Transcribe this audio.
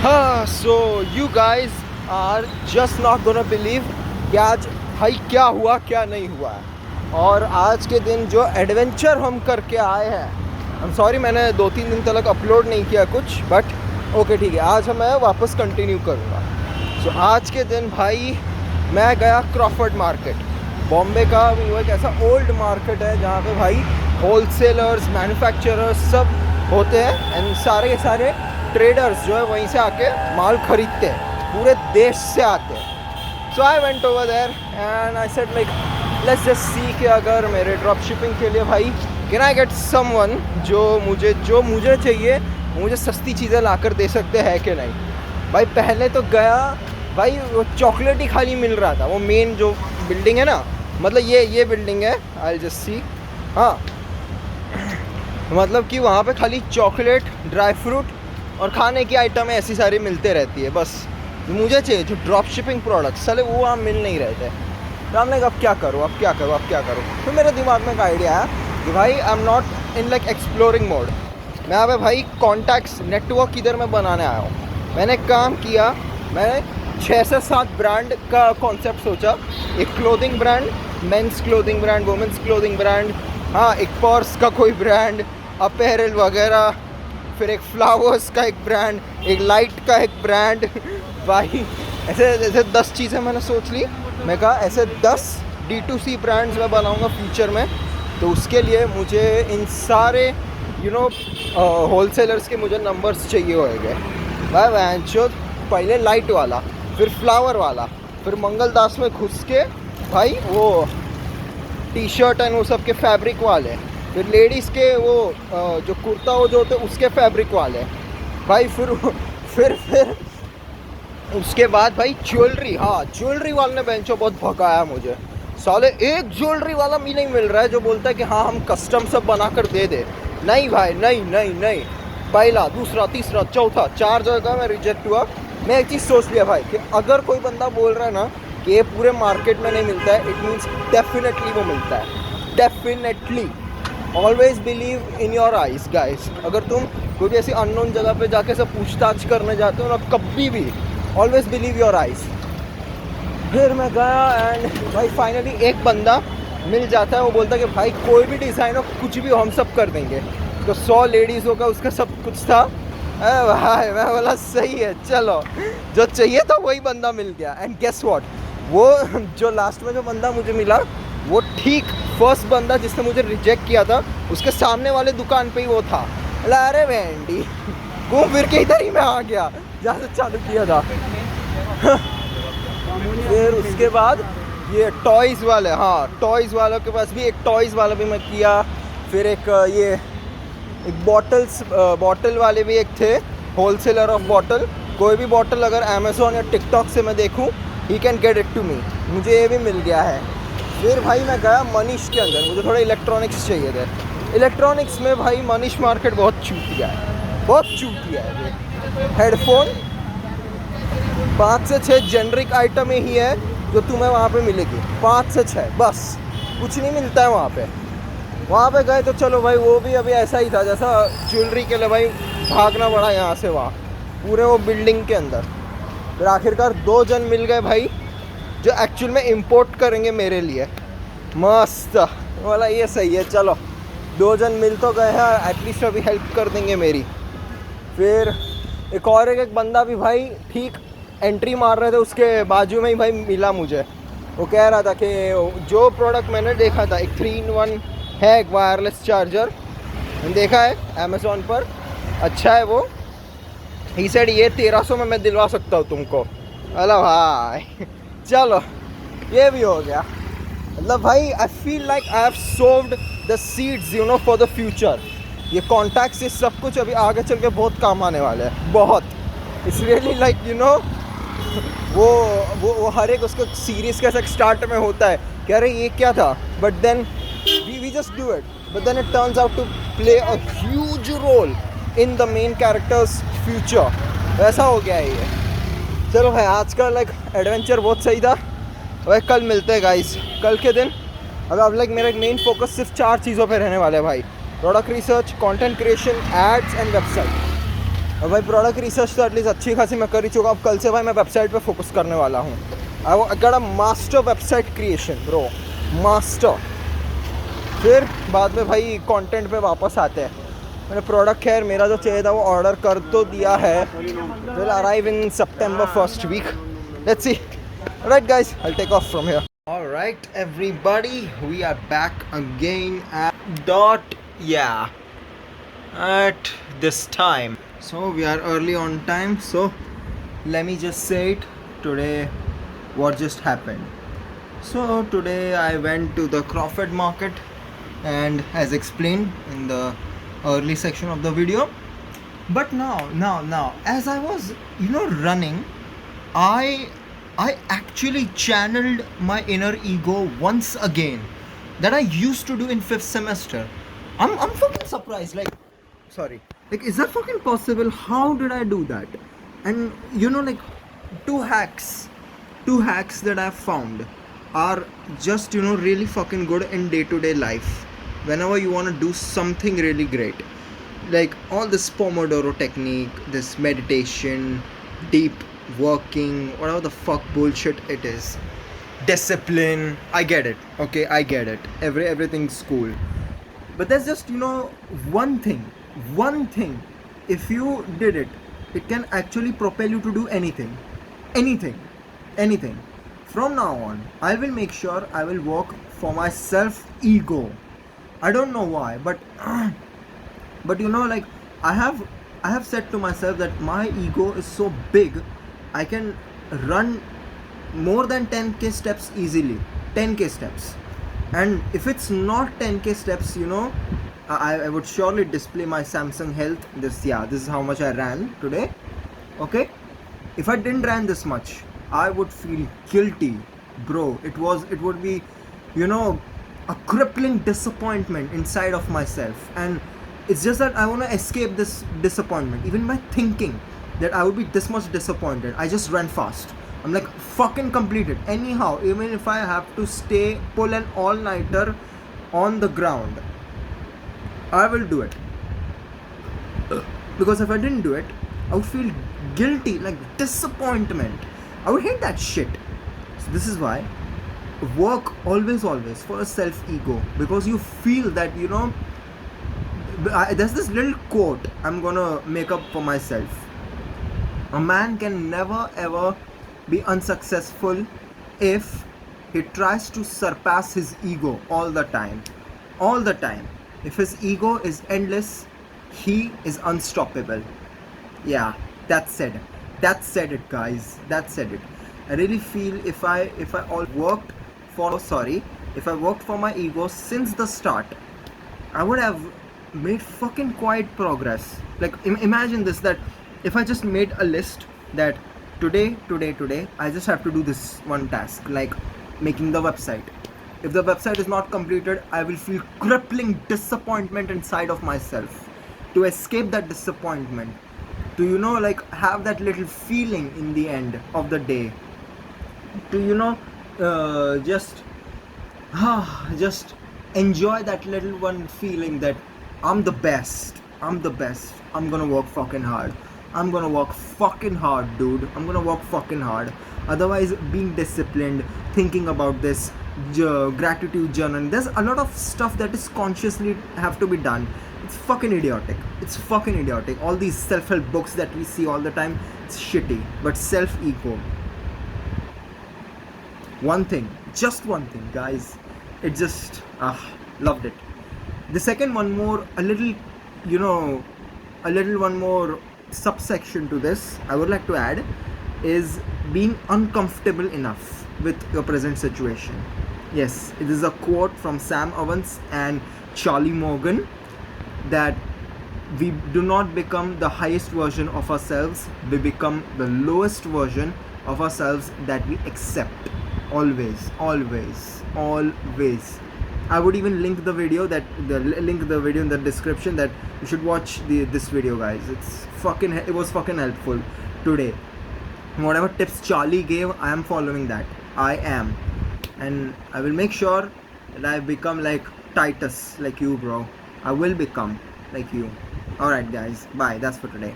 हाँ, so you guys are just not gonna believe कि आज भाई क्या हुआ क्या नहीं हुआ है। और आज के दिन जो एडवेंचर हम करके आए हैं, आई एम सॉरी मैंने 2-3 दिन तक अपलोड नहीं किया कुछ, बट ओके ठीक है, आज मैं वापस कंटिन्यू करूँगा। सो आज के दिन भाई मैं गया क्रॉफर्ड मार्केट। बॉम्बे का वो एक ऐसा ओल्ड मार्केट है जहाँ पे भाई होलसेलर्स, मैन्युफैक्चरर्स सब होते हैं एंड सारे के सारे ट्रेडर्स जो है वहीं से आके माल खरीदते हैं, पूरे देश से आते हैं। So I went over there and I said like let's just see कि अगर मेरे ड्रॉप शिपिंग के लिए भाई कैन आई गेट समवन जो मुझे चाहिए, मुझे सस्ती चीज़ें ला कर दे सकते हैं कि नहीं। भाई पहले तो गया भाई, वो चॉकलेट ही खाली मिल रहा था। वो मेन जो बिल्डिंग है ना, मतलब ये बिल्डिंग है, आई जस्ट सी, हाँ मतलब कि वहाँ पे खाली चॉकलेट, ड्राई फ्रूट और खाने की आइटमें ऐसी सारी मिलते रहती है। बस मुझे चाहिए जो ड्रॉप शिपिंग प्रोडक्ट्स, साले वो वहाँ मिल नहीं रहे थे। तो हमने कहा अब क्या करूँ। तो मेरे दिमाग में एक आइडिया आया कि भाई I am not in like exploring mode. मैं यहाँ पे भाई कॉन्टैक्ट्स नेटवर्क इधर मैं बनाने आया हूँ। मैंने काम किया, मैंने 6 से 7 ब्रांड का कॉन्सेप्ट सोचा। एक clothing brand, men's clothing brand, women's clothing brand, हाँ एक पर्स का कोई ब्रांड, अपैरल वगैरह, फिर एक फ्लावर्स का एक ब्रांड, एक लाइट का एक ब्रांड। भाई ऐसे 10 चीज़ें मैंने सोच ली। मैं कहा ऐसे 10 D2C ब्रांड्स मैं बनाऊंगा फ्यूचर में। तो उसके लिए मुझे इन सारे होलसेलर्स के मुझे नंबर्स चाहिए होंगे। भाई वैंचो पहले लाइट वाला, फिर फ्लावर वाला, फिर मंगलदास में घुस के भाई वो टी शर्ट एंड वो सब के फैब्रिक वाले, फिर लेडीज़ के वो जो कुर्ता वो जो होते उसके फैब्रिक वाले भाई, फिर उसके बाद भाई ज्वेलरी। हाँ ज्वेलरी वाले ने बेंचो बहुत भगाया मुझे। साले एक ज्वेलरी वाला भी नहीं मिल रहा है जो बोलता है कि हाँ हम कस्टम सब बना कर दे दे। नहीं भाई, नहीं। पहला, दूसरा, तीसरा, चौथा, 4 जगह मैं रिजेक्ट हुआ। मैं एक चीज़ सोच लिया भाई कि अगर कोई बंदा बोल रहा है ना कि ये पूरे मार्केट में नहीं मिलता है, इट मीन्स डेफिनेटली वो मिलता है। Definitely always believe in your eyes guys. अगर तुम कोई ऐसी अननोन जगह पे जाके सब पूछताछ करने जाते हो ना, कभी भी ऑलवेज बिलीव योर आइज। फिर मैं गया एंड भाई फाइनली एक बंदा मिल जाता है। वो बोलता है कि भाई कोई भी डिज़ाइन हो, कुछ भी हो, हम सब कर देंगे। तो 100 लेडीज़ों का उसका सब कुछ था। अरे भाई मैं बोला सही है, चलो जो चाहिए था वही बंदा मिल गया। एंड गेस व्हाट, वो जो लास्ट में जो बंदा मुझे मिला वो ठीक फर्स्ट बंदा जिसने मुझे रिजेक्ट किया था उसके सामने वाले दुकान पे ही वो था। अरे वेंडी घूम फिर के इधर ही मैं आ गया जहाँ से चालू किया था। फिर उसके बाद ये टॉयज़ वाले, हाँ टॉयज़ वालों के पास भी एक टॉयज़ वाला भी मैं किया। फिर एक बॉटल वाले भी एक थे, होलसेलर ऑफ बॉटल। कोई भी बॉटल अगर अमेज़ॉन या टिकटॉक से मैं देखूँ, he can get it to me. मुझे ये भी मिल गया है। फिर भाई मैं गया मनीष के अंदर, मुझे थोड़ा इलेक्ट्रॉनिक्स चाहिए थे। इलेक्ट्रॉनिक्स में भाई मनीष मार्केट बहुत चूतिया है। हेडफोन 5 से 6 जेनरिक आइटमें ही है जो तुम्हें वहाँ पे मिलेगी, 5 से 6 बस, कुछ नहीं मिलता है वहाँ पे। वहाँ पे गए तो चलो भाई वो भी अभी ऐसा ही था जैसा ज्वेलरी के लिए भाई भागना पड़ा यहाँ से वहाँ, पूरे वो बिल्डिंग के अंदर। फिर आखिरकार 2 जन मिल गए भाई जो एक्चुअल में इंपोर्ट करेंगे मेरे लिए। मस्त वाला, ये सही है, चलो 2 जन मिल तो गए हैं, एटलीस्ट अभी हेल्प कर देंगे मेरी। फिर एक बंदा भी भाई ठीक एंट्री मार रहे थे, उसके बाजू में ही भाई मिला मुझे। वो कह रहा था कि जो प्रोडक्ट मैंने देखा था, एक 3-in-1 है, एक वायरलेस चार्जर देखा है अमेज़ॉन पर, अच्छा है वो। ही सेड ये 1300 में मैं दिलवा सकता हूँ तुमको। अला भाई चलो ये भी हो गया। मतलब भाई I feel like I have sowed the seeds for the future. ये कॉन्टैक्ट्स, ये सब कुछ अभी आगे चल के बहुत काम आने वाले हैं, बहुत। इट्स रियली लाइक वो हर एक उसको सीरीज़ के साथ स्टार्ट में होता है कि अरे ये क्या था, but then we just do it, but then it turns out to play a huge role in the main character's future. वैसा हो गया है ये। चलो भाई आज का लाइक एडवेंचर बहुत सही था। भाई कल मिलते हैं गाइस। कल के दिन अब लाइक मेरा मेन फोकस सिर्फ 4 चीज़ों पे रहने वाला है भाई: product research, content creation, ads and website. और भाई प्रोडक्ट रिसर्च तो एटलीस्ट अच्छी खासी मैं कर ही चुका. अब कल से भाई मैं वेबसाइट पे फोकस करने वाला हूँ. I got a master website creation bro, master. फिर बाद में भाई कंटेंट पे वापस आते हैं. मैंने प्रोडक्ट खैर मेरा जो चाहिए था वो ऑर्डर कर तो दिया है. Will arrive in September first week. Let's see. Right guys, I will take off from here. Alright everybody, we are back again at dot at this time. So we are early on time, so let me just say it today what just happened. So today I went to the Crawford market, and as explained in the early section of the video, but now as I was running, I actually channeled my inner ego once again that I used to do in 5th semester. I'm fucking surprised, like, sorry, like, is that fucking possible? How did I do that? And like, two hacks that I've found are just really fucking good in day-to-day life whenever you want to do something really great, like all this Pomodoro technique, this meditation, deep working, whatever the fuck bullshit it is, discipline. I get it, okay, I get it, everything's cool, but there's just one thing, if you did it, it can actually propel you to do anything. From now on, I will make sure I will work for my self ego. I don't know why, but like, I have said to myself that my ego is so big, I can run more than 10k steps easily. 10k steps. And if it's not 10k steps, I would surely display my Samsung Health. This is how much I ran today. Okay, if I didn't run this much, I would feel guilty, bro. It would be a crippling disappointment inside of myself, and it's just that I want to escape this disappointment. Even by thinking that I would be this much disappointed, I just ran fast. I'm like, fucking complete it anyhow, even if I have to pull an all-nighter on the ground, I will do it. Because if I didn't do it, I would feel guilty, like disappointment. I would hate that shit. So this is why work always for a self ego, because you feel that there's this little quote I'm gonna make up for myself. A man can never ever be unsuccessful if he tries to surpass his ego all the time. If his ego is endless, he is unstoppable. Yeah, that said it, guys. That said it. I really feel if I worked for my ego since the start, I would have made fucking quite progress. Like, imagine this, that if I just made a list that today I just have to do this one task, like making the website. If the website is not completed, I will feel crippling disappointment inside of myself. To escape that disappointment, to like have that little feeling in the end of the day, to just enjoy that little one feeling that I'm the best. I'm gonna work fucking hard. I'm gonna work fucking hard, dude. I'm gonna work fucking hard. Otherwise, being disciplined, thinking about this, gratitude journal, there's a lot of stuff that is consciously have to be done. It's fucking idiotic. All these self-help books that we see all the time, it's shitty. But self-ego, just one thing, guys. It just, loved it. The second one more, a little one more subsection to this I would like to add is being uncomfortable enough with your present situation. Yes, it is a quote from Sam Owens and Charlie Morgan, that we do not become the highest version of ourselves, we become the lowest version of ourselves that we accept. Always. I would even link the video in the description, that you should watch this video, guys. It was fucking helpful today. Whatever tips Charlie gave, I am following that. I am, and I will make sure that I become like Titus, like you, bro. I will become like you. Alright, guys, bye. That's for today.